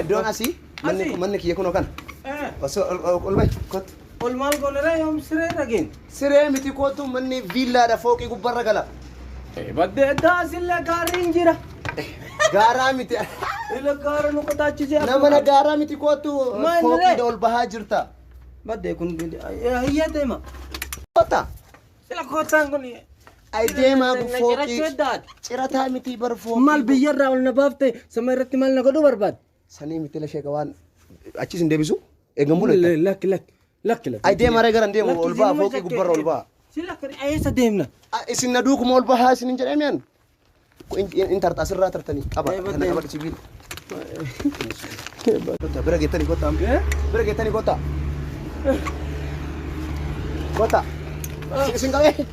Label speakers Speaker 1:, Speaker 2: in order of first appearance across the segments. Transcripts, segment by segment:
Speaker 1: Iddoon asii manni kiyya kunoo kan. Osoo ol bahi kottu.
Speaker 2: Ol maal goonera yoom siree dhageen?
Speaker 1: Siree miti kottu manni viillaadha fooqii gubbarra gala.
Speaker 2: Baddee daasillee gaariin jira.
Speaker 1: Gaaraa miti.
Speaker 2: Ila gaara nu qotaachisee.
Speaker 1: Nama gaaraa miti kottu fooqiidha ol bahaa jirta.
Speaker 2: Baddee kun hiyyee deema.
Speaker 1: Kota.
Speaker 2: Sila kotaan kun.
Speaker 1: Ay deemaa kun fooqii. Cirataa miti bar fooqii.
Speaker 2: Maal biyyarraa ol na baafte sama irratti maal na godhu barbaad?
Speaker 1: Sanii miti lashee qabaan achis hin deebisu? Eegan bula.
Speaker 2: Lakki.
Speaker 1: Ay deemaa reegaran deemu ol baha fooqii gubbarra ol baha.
Speaker 2: Sila kan eessa deemna?
Speaker 1: Isin na duukuma ol bahaa isin hin jedhameen. In tartaa sirraa tartanii qaba. Kana qaba sibiila. Bira geettanii kottaa. Bira geettanii kottaa. Kottaa. Isin qabee.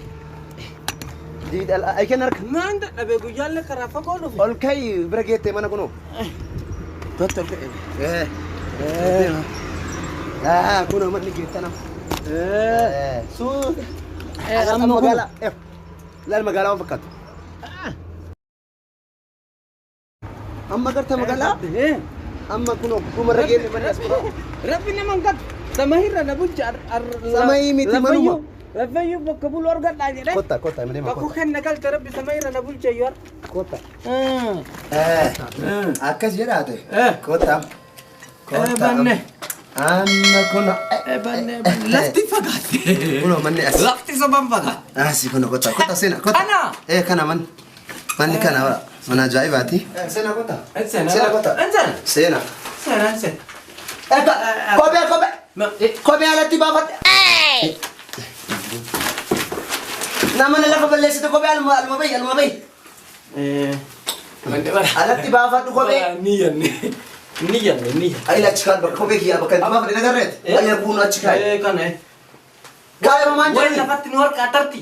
Speaker 1: Ay kenna harka.
Speaker 2: Naan dadhabee guyyaallee karaa fagoo dhufe.
Speaker 1: Ol ka'i bira geettee mana kunoo. Kottaa ol ka'i. Kunoo manni geettana. Suuta. Amma magaalaa. Laal magaalaa waan fakkaatu. Amma garta magaalaa. Amma kunoo dhumarra geenne manni as kuraa.
Speaker 2: Rabbi naman gad. Samahirra na bulcha.
Speaker 1: Samahii miti manuma.
Speaker 2: Rabbayyuu bakka bulu argadhaa jedhe.
Speaker 1: Kottaa deema kottaa.
Speaker 2: Bakku kenna galte rabbi samahirra na bulcha yoo arga.
Speaker 1: Kottaa. Akkas jedhaate. Kottaa.
Speaker 2: Banne.
Speaker 1: Amma kuna.
Speaker 2: Banne. Lafti fagaate.
Speaker 1: Kunoo manni as.
Speaker 2: Lafti soban fagaate.
Speaker 1: Asi kunoo kottaa seena.
Speaker 2: Kana.
Speaker 1: Kana manni kana wala. Mana ajaa'ibaati. Seena kottaa. Seena kottaa. Seena. Kophee alatti baafadhe. Nama na lafa balleessite kophee alma bahi. Alatti baafadhu kophee. Niyyanne. Ayi achi kaan bakka kophee kiyyaa bakka itti baafadhe nagarreeti. Ayi buunu achi kaayi.
Speaker 2: Kana.
Speaker 1: Kaayoo maan jedhani.
Speaker 2: Waan lafatti nu harkaa tarti.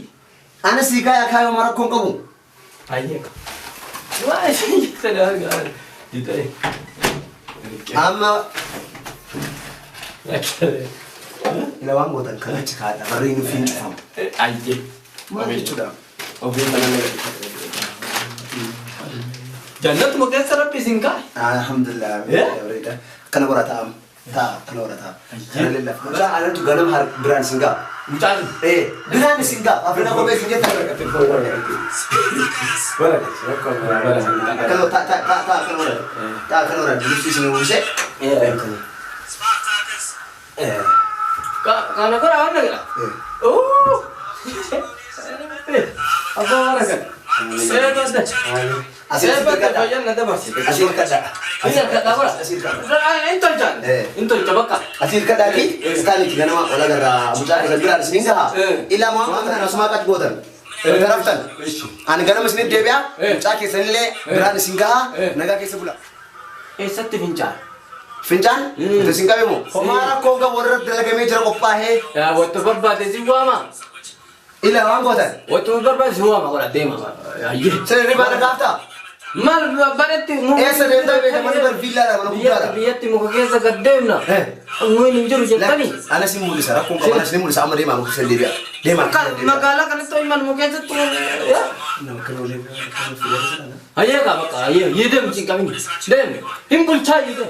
Speaker 1: Ana sii kaaya kaayoo maa rakkoon qabu.
Speaker 2: Ayyee. Waa ishee jedhee argaa. Jitee.
Speaker 1: Amma. Ila waan gootan kan achi kaadha. Barreen nuuf hin cufamu.
Speaker 2: Ayyee.
Speaker 1: Maal jechuudha?
Speaker 2: Ofiin kana jannatu mu keessa rabbi isin kaa?
Speaker 1: Alhamdulillah. Kana bora taa'am. Kana bora taa'am. Kana lilla. Mucaa anatu ganam har biraan isin gaa.
Speaker 2: Mucaan?
Speaker 1: Biraan isin gaa. Afrika kophee isin jettan. Kana bora. Dubbisti isin uwwise.
Speaker 2: Kana kora waan nagaa? Apa orang kan? Saya kata. Saya kata bayan nanti masih.
Speaker 1: Asil kada.
Speaker 2: Asil kata apa?
Speaker 1: Asil kada.
Speaker 2: Entar jan. Entar coba kak.
Speaker 1: Asil kada ki. Sekali kita nama orang gara muda kerja di sini dah. Ila mau mana semangat gotan. Terapkan. Ane gara mesin dia biar. Cak kisah ni le. Gara singgah. Naga kisah pula.
Speaker 2: Satu fincan.
Speaker 1: Fincan? Itu singgah bemu. Homara kau ga warat dalam kami cara opah he.
Speaker 2: Ya, waktu berbat itu gua mah.
Speaker 1: Ila waan gootan.
Speaker 2: Waktu berbat semua mah orang tema. Aye.
Speaker 1: Saya ni mana kafta?
Speaker 2: Mal berarti mu.
Speaker 1: Saya rendah beda mana bervilla lah mana buka.
Speaker 2: Biar timu kekesa gadem na. Mu ini juru jentani.
Speaker 1: Anak si muda sarap kau mana si muda sama dia mahu sendiri. Dia makan.
Speaker 2: Makala kan itu iman mu kekesa tu. Ya. Aye kak maka aye. Ye dem sing kami. Dem. Himpul cai itu.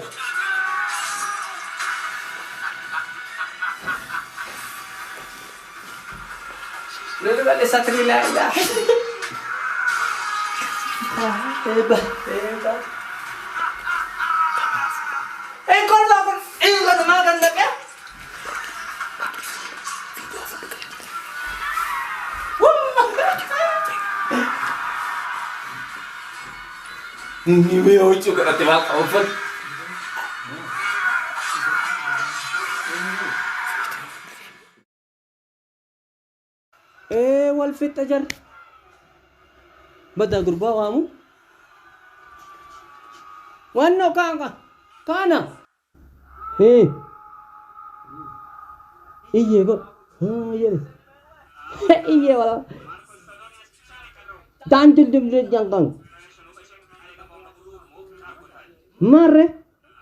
Speaker 2: Lalu balik satri lah. Hebat. Kau lakukan, kau makan tak ya? Ini mau juga nanti makan oven. Walfit ajar. Bada gurba kamu? Wano kanga? Kana? Iye kok. Iya. Iye wala. Tantul jumret jangkang. Mare.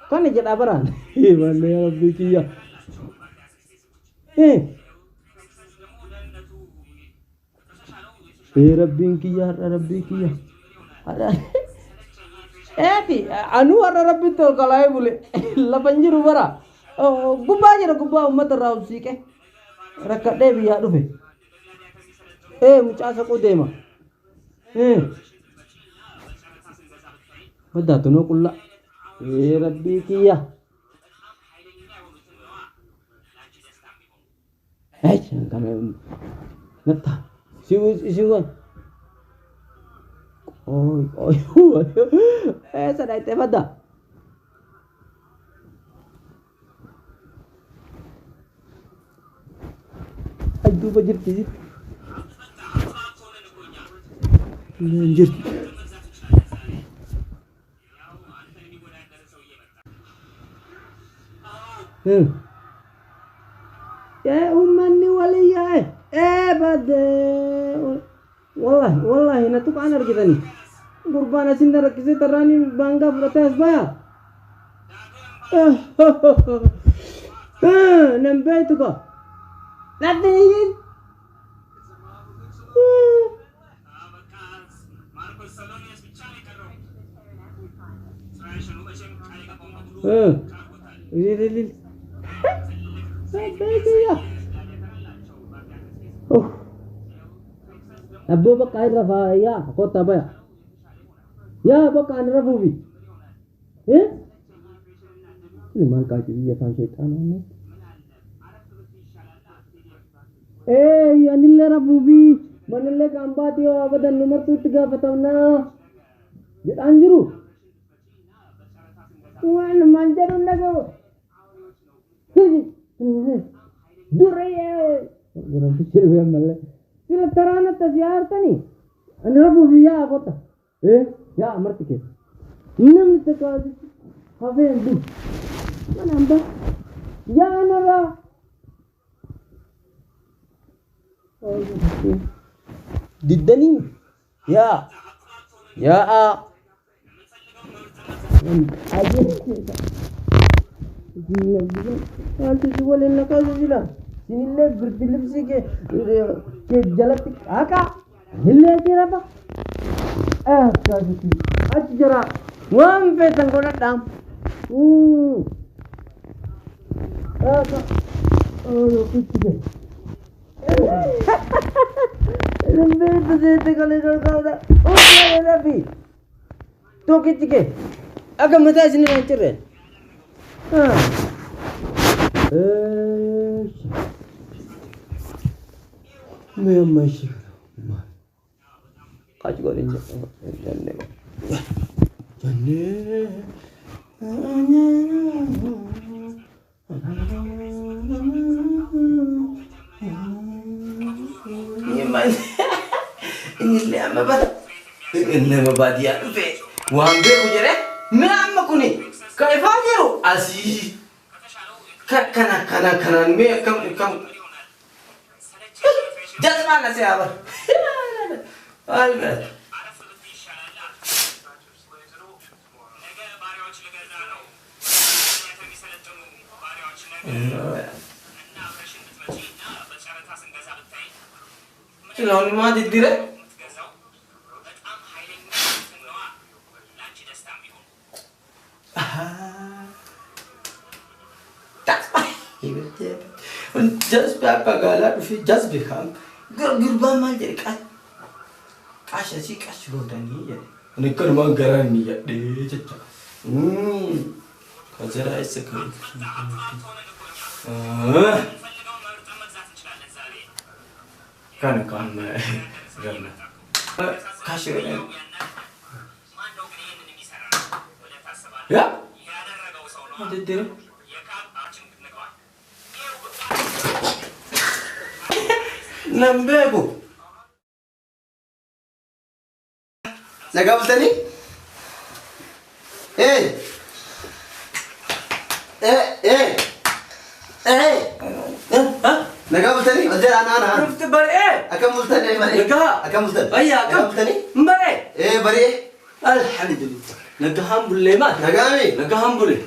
Speaker 2: Kana jada baran. Mana ya bikiya. Rabbi kiya. Ada. Eti, anu warna rapi tol kalai bule. Lapan jiru bara. Oh, gubba jira gubba umat rausi ke. Rakat deh biar tu be. Mucah aku deh mah. Bada tu no kulla. Rabbi kia. Kami nata. Siu. Oh, sadai te bada. Aduh bajir tijit. Anjir. Ya umani waliya bade. Wallahi na tu kanar kita nih. Gurbana sindara kisi terani bangga protes ba. Nembe itu kok. Natin. Lil. Abu Bakar Rafa ya kota apa ya Bakar Rafa bi ini mana kaji ya kan setan ini anille Rafa bi manille kambat yo abadan nomor 3 patawna jat anjuru tuan manjarun nago duraya orang pikir gue malah sila tarana tazyar tani anrabu biya kota ya amarti ke nam takazi have andu manamba ya anara diddani ya aje nanti jual nak kazi sila sinille bertilipsi ke jalatik aka hille kira apa kazi ajra wampe tangkona dam aka kuchige lembe tete kale kada rabi to kichige aga mata sini nancere मैं मशी आज को दिन जानने ये मैं ini le amma ba inna mabadiya fe wambe kujere me amma kuni kai fajiru asi kana me kam jazma na sai abar albat Cilon ma didire just papa gala fi just become gurba mal jadi kasha si kasha godani ya ne karma garani ya de chacha kajara ise kai kan garna kasha ya ada dire Nambego. Nagabutani? Nagabutani? Ada anak. Rufte bare. Akam multani bare. Akam multani. Ayya akam multani. Bare. Bare. Alhamdulillah. Nagaham bulle ma. Nagami. Nagaham bulle.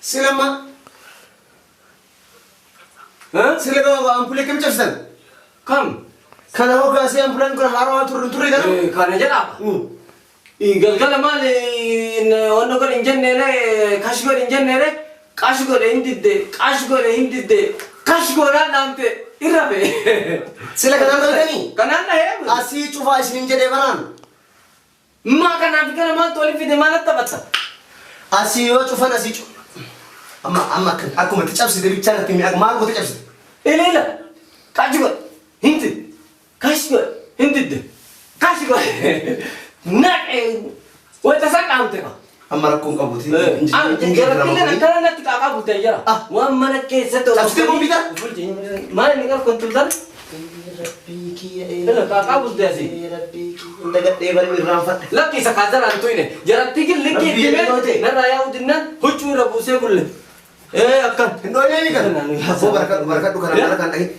Speaker 2: Silama. Silaga ampule kem chefsan kam kana ho kasi ampulan ko haro turun turi kan kana jala galgala maal wanno godhe hin jenneere kash godhe hin jenneere qash godhe hin didde kash godhaan dhaamte irra bee
Speaker 1: sila kanaan galtanii
Speaker 2: kanaan dhahee
Speaker 1: asii cufaa isinin jedhee banaan
Speaker 2: maa kanaaf kana maal tolii fide maal taphatta
Speaker 1: asii yoo cufan asii amma akkuma itti cabsite bichaan itti mi'aa maal gootee cabsite
Speaker 2: Elena kash godhe hindi kash godhe hin didde kash godhe naqee wayita isaa qaamte ka
Speaker 1: amma rakkoon qabuuti
Speaker 2: Jarakillee akkana natti qaaqaa bultee jira waan mana keessatti
Speaker 1: cabsitee kompiitara
Speaker 2: maal inni gara kontuutar qaaqaa bultee asii
Speaker 1: dagadhee bari irraanfadhe
Speaker 2: lakki isa kaazaraan tuyne jarattikin likki ittime narraa yaa'u dinnaan huccuu irra buusee bulle akkan
Speaker 1: hin dhooyne ni kana aboo barakadhu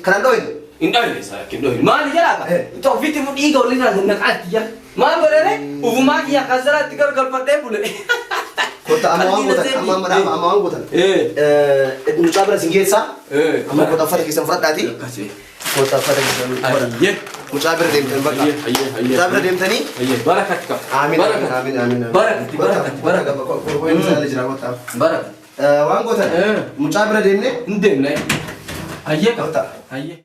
Speaker 1: kanaan dhooyne
Speaker 2: hin dhooyne saakkin dhooyne maali jedhaa ka itti ofiitti mu dhiiga olirraa naqaatti jira maal godhane ufumaa kiyya kaazaraatti gargalfadhee bule
Speaker 1: kota amma waan gootan mucaa bira singeessaa amma kota uffata keessan fudhadhaati kota uffata keessan fudhadha mucaa bira deemtanii bakka mucaa bira deemtanii
Speaker 2: barakatti qaba
Speaker 1: amiin barakatti korkoon isaa jira kota
Speaker 2: barakatti
Speaker 1: waan gootan mucaa bira deemne
Speaker 2: hin deemne ayyee qaba ayyee